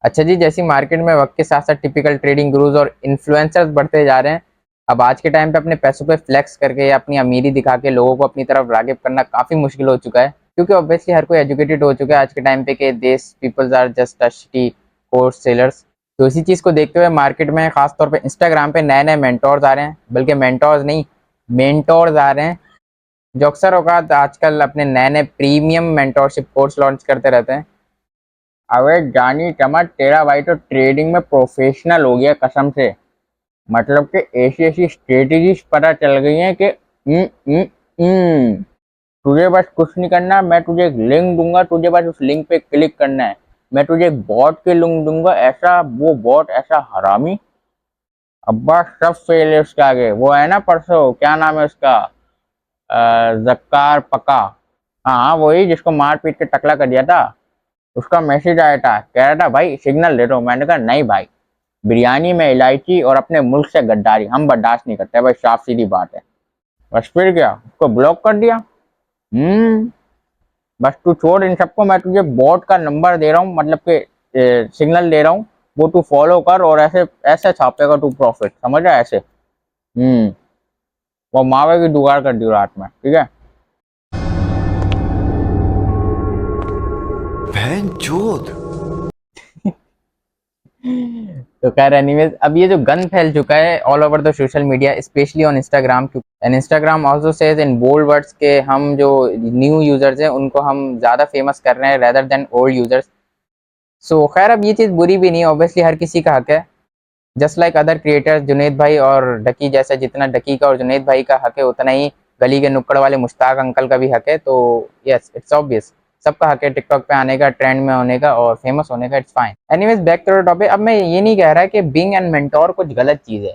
अच्छा जी, जैसी मार्केट में वक्त के साथ साथ टिपिकल ट्रेडिंग गुरुज और इन्फ्लुएंसर्स बढ़ते जा रहे हैं, अब आज के टाइम पे अपने पैसों पे फ्लेक्स करके या अपनी अमीरी दिखा के लोगों को अपनी तरफ राग़िब करना काफ़ी मुश्किल हो चुका है, क्योंकि ऑब्वियसली हर कोई एजुकेटेड हो चुका है आज के टाइम पे कि this peoples are just a shitty course sellers. तो इसी चीज़ को देखते हुए मार्केट में खासतौर पे इंस्टाग्राम पे नए नए मेंटोर्स आ रहे हैं, बल्कि मेंटोर्स नहीं मेंटोर्स आ रहे हैं, जो अक्सर औकात आजकल अपने नए नए प्रीमियम मेंटोरशिप कोर्स लॉन्च करते रहते हैं। अबे जानी चमक, तेरा भाई तो ट्रेडिंग में प्रोफेशनल हो गया कसम से। मतलब कि ऐसी ऐसी स्ट्रेटेजीज पता चल गई हैं कि तुझे बस कुछ नहीं करना, मैं तुझे एक लिंक दूंगा, तुझे बस उस लिंक पे क्लिक करना है। मैं तुझे एक बॉट के लिंक दूंगा, ऐसा वो बॉट ऐसा हरामी, अब्बा सब फेल है उसके आगे। वो है ना परसों, क्या नाम है उसका, जक्कार पका, हाँ वही जिसको मार पीट के टकला कर दिया था। उसका मैसेज आया था, कह रहा था भाई सिग्नल दे दो। मैंने कहा नहीं भाई, बिरयानी में इलायची और अपने मुल्क से गद्दारी हम बर्दाश्त नहीं करते भाई, साफ सीधी बात है। बस फिर क्या, उसको ब्लॉक कर दिया। हम्म बस तू छोड़ इन सबको, मैं तुझे बॉट का नंबर दे रहा हूँ, मतलब कि सिग्नल दे रहा हूँ, वो तू फॉलो कर और ऐसे ऐसे छापेगा तू प्रॉफिट, समझ रहा है ऐसे। वो मावे की जुगाड़ कर दी रात में, ठीक है। बहन चोद। तो खैर एनीवेज, अब ये जो गन फैल चुका है all over the social media, specially on Instagram, and Instagram also says in bold words के हम जो न्यू यूजर्स हैं उनको हम ज़्यादा फेमस कर रहे हैं रेदर देन ओल्ड यूजर्स। सो खैर अब ये चीज़ बुरी भी नहीं है, ऑब्वियसली हर किसी का हक है। Just like other creators, Junaid भाई और डकी जैसा, जितना डकी का और जुनैद भाई का हक है उतना ही गली के नुक्कड़ वाले मुश्ताक अंकल का भी हक है। तो यस, इट्स ऑब्वियस, सबका हक है टिकटॉक पे आने का, ट्रेंड में होने का और फेमस होने का, it's fine. Anyways back to the topic. अब मैं ये नहीं कह रहा कि बीइंग एन मेंटोर कुछ गलत चीज़ है,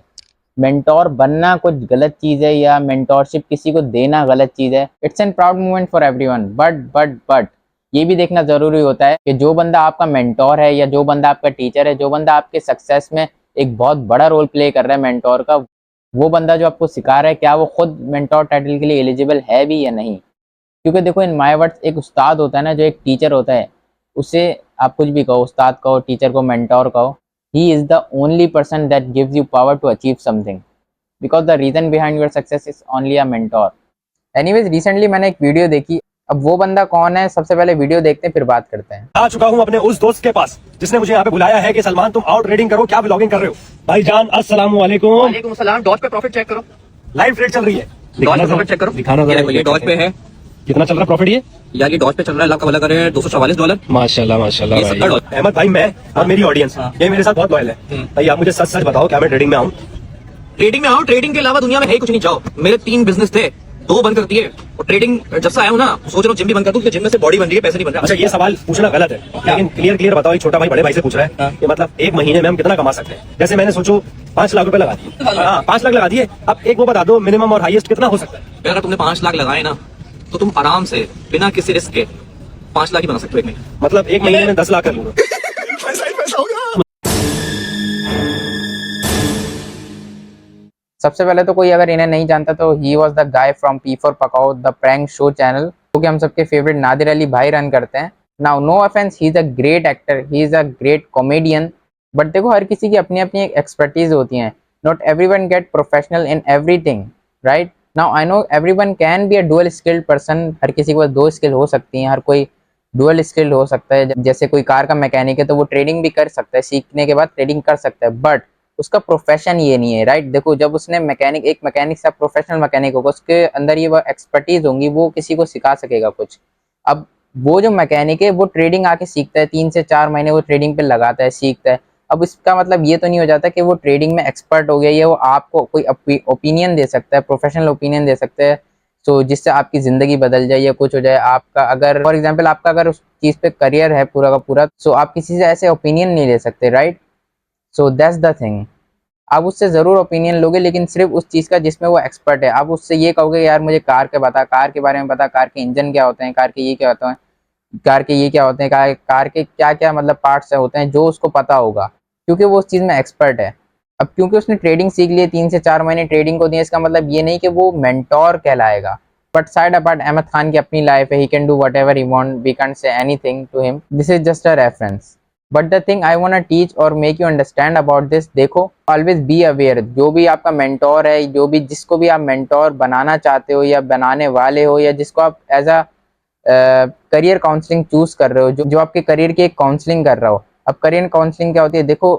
मेंटोर बनना कुछ गलत चीज़ है, या मेंटोरशिप किसी को देना गलत चीज़ है। It's an proud moment for everyone, but ये भी देखना ज़रूरी होता है कि जो बंदा आपका मेंटोर है या जो बंदा आपका टीचर है, जो बंदा आपके सक्सेस में एक बहुत बड़ा रोल प्ले कर रहा है मेंटोर का, वो बंदा जो आपको सिखा रहा है, क्या वो खुद मेंटोर टाइटल के लिए एलिजिबल है भी या नहीं। क्योंकि देखो, इन माय वर्ड्स, एक उस्ताद होता है ना, जो एक टीचर होता है, उसे आप कुछ भी कहो, उस्ताद कहो, टीचर को, मेंटोर कहो, he is the only person that gives you power to achieve something, because the reason behind your success is only a mentor. Anyways, recently मैंने एक वीडियो देखी। अब वो बंदा कौन है, सबसे पहले वीडियो देखते हैं फिर बात करते हैं। आ चुका हूं अपने उस दोस्त के पास जिसने मुझे यहाँ पे बुलाया है कि सलमान तुम आउट ट्रेडिंग करो, क्या ब्लॉगिंग कर रहे हो। भाईजान अस्सलाम वालेकुम। वालेकुम सलाम। डॉज पे प्रॉफिट चेक करो, लाइव ट्रेड चल रही है। डॉज पे प्रॉफिट चेक करो, दिखाना जरा, ये डॉज पे है। कितना चल रहा प्रॉफिट ये? यार ये डॉज पे चल रहा है, लाख का भला करे, $244। माशाल्लाह माशाल्लाह ये भाई। 70 अहमद भाई, मैं और मेरी ऑडियंस ये मेरे साथ बहुत लॉयल है भाई। आप मुझे सच सच बताओ, क्या मैं ट्रेडिंग में आऊँ? ट्रेडिंग में आओ, ट्रेडिंग के अलावा दुनिया में है ही कुछ नहीं। जाओ, मेरे 3 बिजनेस थे, 2 बंद कर दिए, और ट्रेडिंग जब से आया हूँ ना, सोच रहा हूँ जिम भी बंद कर दूं, जिम में से बॉडी बन रही है, पैसे नहीं बन रहा। अच्छा, ये सवाल पूछना गलत है, लेकिन क्लियर बताओ। एक छोटा भाई बड़े भाई से पूछ रहा है कि मतलब एक महीने में हम कितना कमा सकते हैं। जैसे मैंने सोचो 5 लाख रुपए लगा दिए, हाँ 5 लाख लगा दिए। अब एक वो बता दो, मिनिमम और हाईएस्ट कितना हो सकता है? अगर तुमने 5 लाख लगाए ना, तो तुम आराम से बिना किसी रिस्क के 5 लाख ही बना सकते हो एक महीने। मतलब एक महीने में 10 लाख कर लूंगा। सबसे पहले तो कोई अगर इन्हें नहीं जानता तो he was the guy from P for पकाओ, द प्रैंक शो चैनल, जो कि हम सबके फेवरेट नादिर अली भाई रन करते हैं। Now no offense, he is a great actor, he is a great comedian, but देखो हर किसी की अपनी अपनी एक एक्सपर्टीज होती हैं। Not everyone get professional in everything, right. Now I know everyone can be a dual skilled person, हर किसी के पास 2 स्किल हो सकती हैं, हर कोई डुअल स्किल्ड हो सकता है। जैसे कोई कार का मैकेनिक है तो वो ट्रेडिंग भी कर सकता है, सीखने के बाद ट्रेडिंग कर सकता है, बट उसका प्रोफेशन ये नहीं है, राइट। देखो, जब उसने एक मैकेनिक से प्रोफेशनल मैकेनिक होगा, उसके अंदर ये वो एक्सपर्टीज होंगी, वो किसी को सिखा सकेगा कुछ। अब वो जो मैकेनिक है वो ट्रेडिंग आके सीखता है, 3 से 4 महीने वो ट्रेडिंग पे लगाता है, सीखता है। अब इसका मतलब ये तो नहीं हो जाता कि वो ट्रेडिंग में एक्सपर्ट हो गया, या वो आपको कोई ओपिनियन दे सकता है, प्रोफेशनल ओपिनियन दे सकता है, सो जिससे आपकी ज़िंदगी बदल जाए या कुछ हो जाए। आपका अगर फॉर एग्जांपल आपका अगर उस चीज़ पे करियर है पूरा का पूरा, सो आप किसी से ऐसे ओपिनियन नहीं ले सकते, right. So that's the thing. आप उससे ज़रूर ओपिनियन लोगे, लेकिन सिर्फ उस चीज़ का जिसमें वो एक्सपर्ट है। आप उससे ये कहोगे यार मुझे कार के बता, कार के बारे में बता, कार के इंजन क्या होते हैं, कार के ये क्या होते हैं, कार के ये क्या होते हैं, कार के क्या क्या मतलब पार्ट्स होते हैं, जो उसको पता होगा, क्योंकि वो उस चीज़ में एक्सपर्ट है। अब क्योंकि उसने ट्रेडिंग सीख ली है, 3 से 4 महीने ट्रेडिंग को दिए, इसका मतलब ये नहीं कि वो मेंटोर कहलाएगा। But side apart, Ahmed Khan की अपनी लाइफ है, he can do whatever he want, we can't say anything to him, this is just a reference. But the thing I want teach और make you understand about this, देखो always be aware, जो भी आपका mentor है, जो भी जिसको भी आप मेंटोर बनाना चाहते हो या बनाने वाले हो, या जिसको आप as a career counselling choose कर रहे हो, जो आपके करियर की एक काउंसलिंग कर रहा हो। अब करियर काउंसलिंग क्या होती है, देखो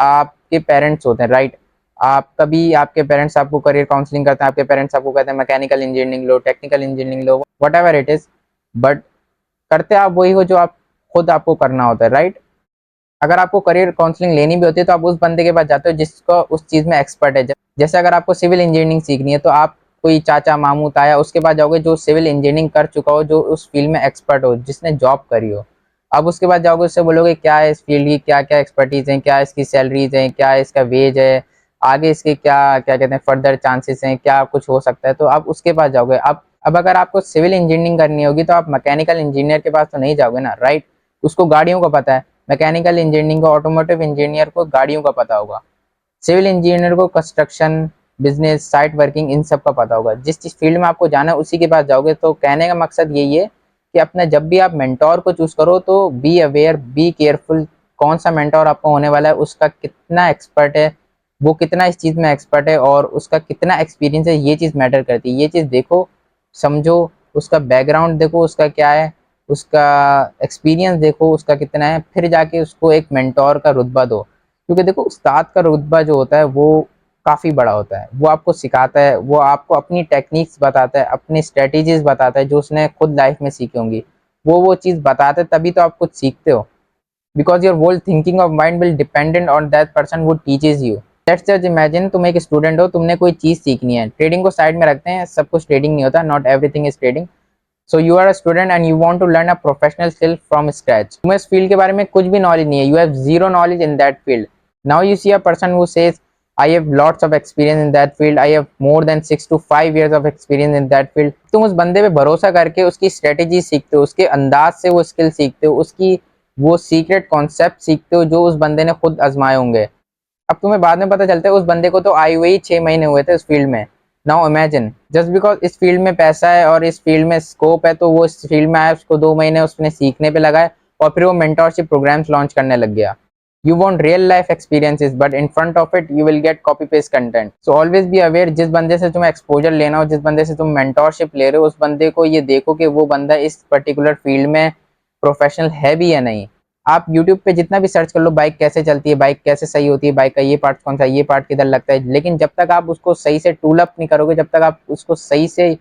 आपके पेरेंट्स होते हैं, राइट? आप कभी आपके पेरेंट्स आपको करियर काउंसलिंग करते हैं, आपके पेरेंट्स आपको कहते हैं mechanical engineering low, technical engineering low, what ever it is, but करते आप वही हो जो आप खुद आपको करना होता है, राइट? अगर आपको करियर काउंसलिंग लेनी भी होती है तो आप उस बंदे के पास जाते हो जिसको उस चीज़ में एक्सपर्ट है। जैसे अगर आपको सिविल इंजीनियरिंग सीखनी है तो आप कोई चाचा मामू ताया उसके पास जाओगे जो सिविल इंजीनियरिंग कर चुका हो, जो उस फील्ड में एक्सपर्ट हो, जिसने जॉब करी हो। अब उसके बाद जाओगे, उससे बोलोगे क्या है इस फील्ड की, क्या क्या एक्सपर्टीज हैं, क्या इसकी सैलरीज हैं, क्या इसका वेज है, आगे इसके क्या क्या कहते हैं फर्दर चांसेस हैं, क्या कुछ हो सकता है, तो आप उसके पास जाओगे। अब अगर आपको सिविल इंजीनियरिंग करनी होगी तो आप मैकेनिकल इंजीनियर के पास तो नहीं जाओगे ना, राइट? उसको गाड़ियों का पता है, मैकेनिकल इंजीनियरिंग को, ऑटोमोटिव इंजीनियर को गाड़ियों का पता होगा, सिविल इंजीनियर को कंस्ट्रक्शन, बिजनेस, साइट वर्किंग, इन सब का पता होगा। जिस जिस फील्ड में आपको जाना है उसी के पास जाओगे। तो कहने का मकसद यही है कि अपना जब भी आप मेंटोर को चूज करो तो बी अवेयर, बी केयरफुल, कौन सा मेंटोर आपको होने वाला है, उसका कितना एक्सपर्ट है, वो कितना इस चीज़ में एक्सपर्ट है और उसका कितना एक्सपीरियंस है, ये चीज़ मैटर करती है। ये चीज़ देखो, समझो, उसका बैकग्राउंड देखो उसका क्या है, उसका एक्सपीरियंस देखो उसका कितना है, फिर जाके उसको एक मेंटोर का रुतबा दो। क्योंकि देखो उस्ताद का रुतबा जो होता है वो काफ़ी बड़ा होता है, वो आपको सिखाता है, वो आपको अपनी टेक्निक्स बताता है, अपनी स्ट्रेटजीज बताता है जो उसने खुद लाइफ में सीखी होंगी, वो चीज़ बताता है, तभी तो आप कुछ सीखते हो। Because your whole thinking of mind will dependent on that person वो teaches you. Let's just imagine तुम एक स्टूडेंट हो, तुमने कोई चीज़ सीखनी है, ट्रेडिंग को साइड में रखते हैं, सब कुछ ट्रेडिंग नहीं होता, not everything is trading. So you are a student and you want to learn a professional skill from scratch. तुम्हें इस फील्ड के बारे में कुछ भी नॉलेज नहीं है, you have zero knowledge in that field. Now you see a person who says I have lots of experience in that field. I have more than 6 to 5 years of experience in that field. तुम उस बंदे पे भरोसा करके उसकी strategy सीखते हो, उसके अंदाज से वो स्किल सीखते हो, उसकी वो सीक्रेट कॉन्सेप्ट सीखते हो जो उस बंदे ने खुद आजमाए होंगे। अब तुम्हें बाद में पता चलता है उस बंदे को तो आए हुए ही 6 महीने हुए थे उस फील्ड में। नाउ इमेजिन, जस्ट बिकॉज इस फील्ड में पैसा है और इस फील्ड में स्कोप है तो वो इस फील्ड में आया, उसको 2 महीने उसने सीखने पे लगाए और फिर वो मेंटोरशिप प्रोग्राम्स लॉन्च करने लग गया। You want real life experiences, but in front of it you will get copy paste content. So always be aware, जिस बंदे से तुम्हें एक्सपोजर लेना हो, जिस बंदे से तुम मेंटोरशिप ले रहे हो, उस बंदे को ये देखो कि वो बंदा इस पर्टिकुलर फील्ड में प्रोफेशनल है भी या नहीं। आप यूट्यूब पे जितना भी सर्च कर लो बाइक कैसे चलती है, बाइक कैसे सही होती है, बाइक का ये पार्ट कौन सा, ये पार्ट किधर लगता है, लेकिन जब तक आप उसको सही से टूल अप नहीं करोगे, जब तक आप उसको सही से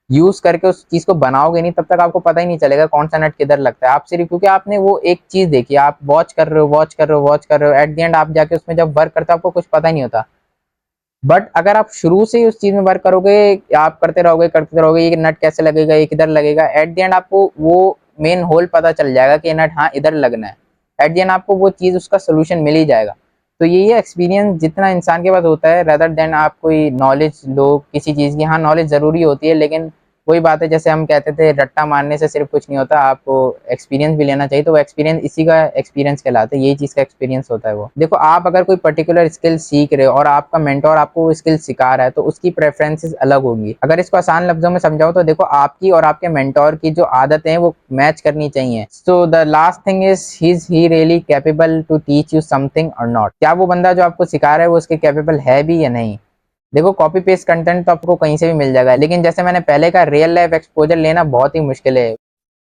यूज करके उस चीज को बनाओगे नहीं, तब तक आपको पता ही नहीं चलेगा कौन सा नट किधर लगता है। आप सिर्फ क्योंकि आपने वो एक चीज देखी, आप वॉच कर रहे हो, वॉच कर रहे हो, वॉच कर रहे हो, एट द एंड आप जाके उसमें जब वर्क करते हो आपको कुछ पता ही नहीं होता। बट अगर आप शुरू से ही उस चीज में वर्क करोगे, आप करते रहोगे, ये नट कैसे लगेगा, ये किधर लगेगा, एट द एंड आपको वो मेन होल पता चल जाएगा कि ये नट हाँ इधर लगना है। एट द एंड आपको वो चीज उसका सोल्यूशन मिल ही जाएगा। तो यही है एक्सपीरियंस जितना इंसान के पास होता है, रेदर देन आप कोई नॉलेज लो किसी चीज़ की। हाँ नॉलेज ज़रूरी होती है, लेकिन वही बात है जैसे हम कहते थे रट्टा मारने से सिर्फ कुछ नहीं होता, आपको एक्सपीरियंस भी लेना चाहिए। तो वो एक्सपीरियंस इसी का एक्सपीरियंस कहलाता है, यही चीज़ का एक्सपीरियंस होता है। वो देखो, आप अगर कोई पर्टिकुलर स्किल सीख रहे हो और आपका मेंटोर आपको वो स्किल सिखा रहा है तो उसकी प्रेफरेंसेस अलग होंगी। अगर इसको आसान लफ्जों में समझाओ तो देखो, आपकी और आपके मेंटोर की जो आदतें हैं वो मैच करनी चाहिए। So the last thing is he really capable to teach you something और नॉट। क्या वो बंदा जो आपको सिखा रहा है वो उसके कैपेबल है भी या नहीं। देखो, कॉपी पेस्ट कंटेंट तो आपको कहीं से भी मिल जाएगा, लेकिन जैसे मैंने पहले कहा, रियल लाइफ एक्सपोजर लेना बहुत ही मुश्किल है।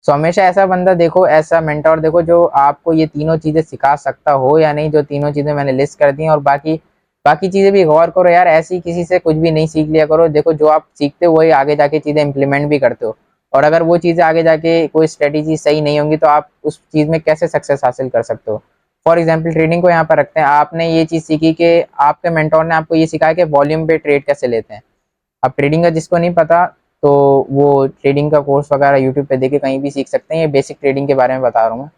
सो हमेशा ऐसा बंदा देखो, ऐसा मेंटोर देखो जो आपको ये तीनों चीज़ें सिखा सकता हो, या नहीं जो तीनों चीज़ें मैंने लिस्ट कर दी हैं। और बाकी बाकी चीज़ें भी गौर करो यार, ऐसी किसी से कुछ भी नहीं सीख लिया करो। देखो, जो आप सीखते हो वही आगे जाके चीज़ें इंप्लीमेंट भी करते हो, और अगर वो चीज़ें आगे जाके कोई स्ट्रेटेजी सही नहीं होंगी तो आप उस चीज़ में कैसे सक्सेस हासिल कर सकते हो। फॉर एग्जाम्पल, ट्रेडिंग को यहाँ पर रखते हैं। आपने ये चीज़ सीखी कि आपके मेंटोर ने आपको ये सिखाया कि वॉल्यूम पे ट्रेड कैसे लेते हैं। अब ट्रेडिंग का जिसको नहीं पता तो वो ट्रेडिंग का कोर्स वगैरह यूट्यूब पे देखे कहीं भी सीख सकते हैं। ये बेसिक ट्रेडिंग के बारे में बता रहा हूँ मैं।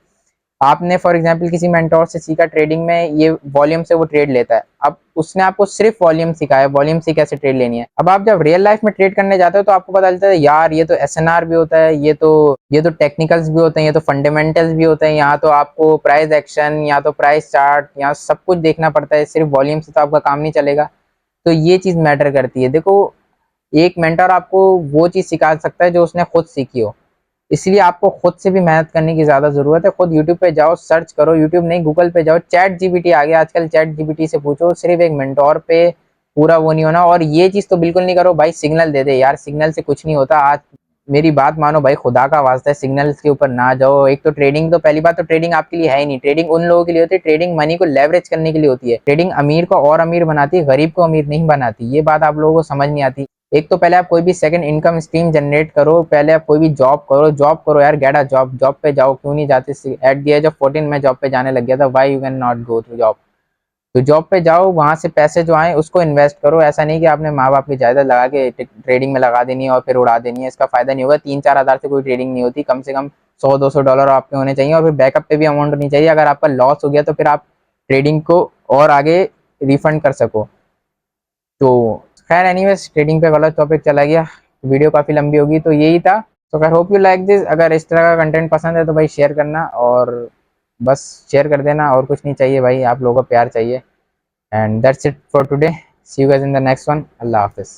आपने फॉर एग्जांपल किसी मेंटोर से सीखा ट्रेडिंग में, ये वॉल्यूम से वो ट्रेड लेता है। अब उसने आपको सिर्फ वॉल्यूम सिखाया, वॉल्यूम से कैसे ट्रेड लेनी है। अब आप जब रियल लाइफ में ट्रेड करने जाते हो तो आपको पता चलता है यार ये तो एसएनआर भी होता है, ये तो टेक्निकल्स भी होते हैं, ये तो फंडामेंटल्स भी होते हैं। यहाँ तो आपको प्राइस एक्शन, या तो प्राइस चार्ट, यहाँ सब कुछ देखना पड़ता है। सिर्फ वॉल्यूम से तो आपका काम नहीं चलेगा। तो ये चीज़ मैटर करती है। देखो, एक मेंटर आपको वो चीज़ सिखा सकता है जो उसने खुद सीखी हो। इसलिए आपको खुद से भी मेहनत करने की ज़्यादा ज़रूरत है। खुद यूट्यूब पे जाओ, सर्च करो, यूट्यूब नहीं गूगल पे जाओ, चैट जीपीटी आ गया आजकल, चैट जीपीटी से पूछो, सिर्फ एक मेंटोर पे पूरा वो नहीं होना। और ये चीज़ तो बिल्कुल नहीं करो भाई सिग्नल दे दे यार, सिग्नल से कुछ नहीं होता। आज मेरी बात मानो भाई, खुदा का वास्ता है, सिग्नल्स के ऊपर ना जाओ। एक तो ट्रेडिंग, तो पहली बात तो ट्रेडिंग आपके लिए है ही नहीं। ट्रेडिंग उन लोगों के लिए होती है, ट्रेडिंग मनी को लेवरेज करने के लिए होती है। ट्रेडिंग अमीर को और अमीर बनाती है, गरीब को अमीर नहीं बनाती। ये बात आप लोगों को समझ नहीं आती। एक तो पहले आप कोई भी सेकंड इनकम स्ट्रीम जनरेट करो, पहले आप कोई भी जॉब करो, जॉब करो यार, गेट अ जॉब। जॉब पे जाओ, क्यों नहीं जाते? एट द एज ऑफ 14 मैं जॉब पे जाने लग गया था। Why you can not go to job? तो जॉब पे जाओ, वहां से पैसे जो आए उसको इन्वेस्ट करो। ऐसा नहीं कि आपने माँ बाप की जायदाद लगा के ट्रेडिंग में लगा देनी है और फिर उड़ा देनी है, इसका फायदा नहीं होगा। 3-4 हज़ार से कोई ट्रेडिंग नहीं होती, कम से कम $100-200 आपके होने चाहिए, और फिर बैकअप पे भी अमाउंट होनी चाहिए। अगर आपका लॉस हो गया तो फिर आप ट्रेडिंग को और आगे रिफंड कर सको। तो खैर एनीवेज, ट्रेडिंग पे गलत टॉपिक चला गया, वीडियो काफ़ी लंबी होगी, तो यही था। तो खैर होप यू लाइक दिस। अगर इस तरह का कंटेंट पसंद है तो भाई शेयर करना, और बस शेयर कर देना, और कुछ नहीं चाहिए भाई, आप लोगों का प्यार चाहिए। And that's it for today. See you guys in the next one. Allah Hafiz.